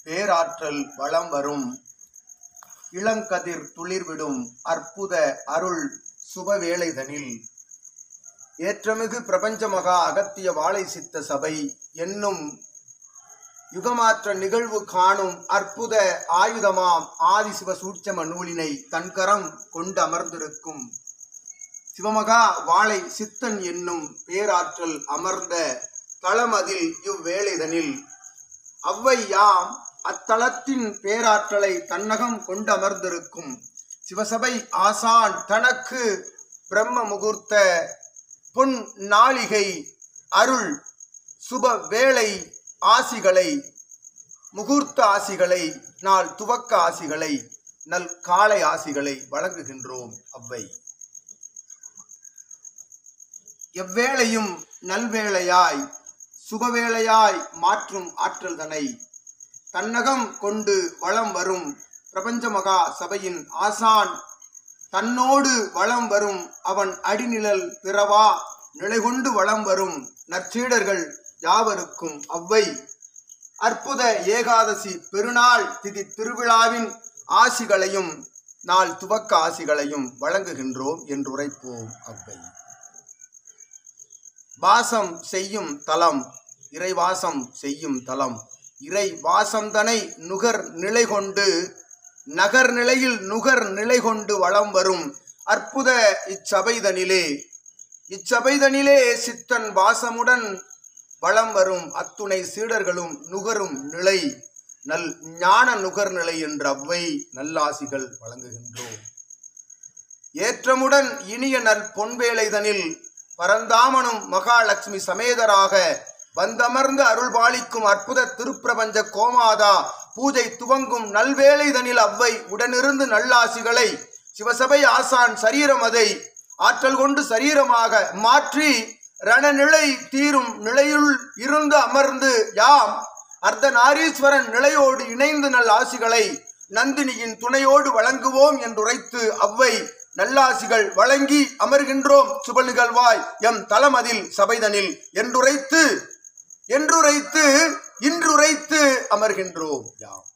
பேராற்றல் வளம் வரும் இளங்கதிர் துளிர்விடும் அற்புத அருள் சுபவேளைதனில் ஏற்றமிகு பிரபஞ்ச மகா அகத்திய வாழை சித்த சபை என்னும் யுகமாற்ற நிகழ்வு காணும் அற்புத ஆயுதமாம் ஆதிசிவ சூட்சம நூலினை தன்கரம் கொண்டு அமர்ந்திருக்கும் சிவமகா வாழை சித்தன் என்னும் பேராற்றல் அமர்ந்த தளமதில் இவ்வேளைதனில் அவ்வை யாம் அத்தலத்தின் பேராற்றலை தன்னகம் கொண்டு அமர்ந்திருக்கும் சிவசபை ஆசான் தனக்கு பிரம்ம முகூர்த்த பொன் நாளிகை அருள் சுப வேளை ஆசிகளை முகூர்த்த ஆசிகளை நாள் துவக்க ஆசிகளை நல் காலை ஆசிகளை வழங்குகின்றோம். அவ்வை எவ்வேளையும் நல்வேளையாய் சுபவேளையாய் மாற்றும் ஆற்றல் தனை தன்னகம் கொண்டு வளம் வரும் பிரபஞ்ச மகா சபையின் ஆசான் தன்னோடு வளம் வரும் அவன் அடிநிழல் பிறவா நிலை கொண்டு வளம் வரும் நற்சீடர்கள் யாவருக்கும் அவ்வை அற்புத ஏகாதசி பெருநாள் திதி திருவிழாவின் ஆசிகளையும் நாள் துவக்க ஆசிகளையும் வழங்குகின்றோம் என்று உரைப்போம். அவ்வை வாசம் செய்யும் தலம் இறைவாசம் செய்யும் தலம் இறை வாசம்தனை நுகர் நிலை கொண்டு நகர் நிலையில் நுகர் நிலை கொண்டு வளம் வரும் அற்புத இச்சபைதனிலே சித்தன் வாசமுடன் வளம் வரும் அத்துணை சீடர்களும் நுகரும் நிலை நல் ஞான நுகர் நிலை என்ற அவ்வை நல்லாசிகள் வழங்குகின்றோம். ஏற்றமுடன் இனிய நல் பொன்வேளைதனில் பரந்தாமனும் மகாலட்சுமி சமேதராக வந்தமர்ந்து அருள் பாலிக்கும் அற்புத திருப்பிரபஞ்ச கோமாதா பூஜை துவங்கும் நல்வேளைதனில் அவ்வை உடனிருந்து நல்லாசிகளை சிவசபை ஆசான் சரீரம் அதை ஆற்றல் கொண்டு சரீரமாக மாற்றி ரணநிலை தீரும் நிலையுள் இருந்து அமர்ந்து யாம் அர்த்தநாரீஸ்வரன் நிலையோடு இணைந்து நல் ஆசிகளை நந்தினியின் துணையோடு வழங்குவோம் என்றுரைத்து அவ்வை நல்லாசிகள் வழங்கி அமர்கின்றோம். சுப நிகழ்வாய் எம் தலமதில் சபைதனில் என்றுரைத்து இன்றுரைத்து அமர்கின்றோம். யாம்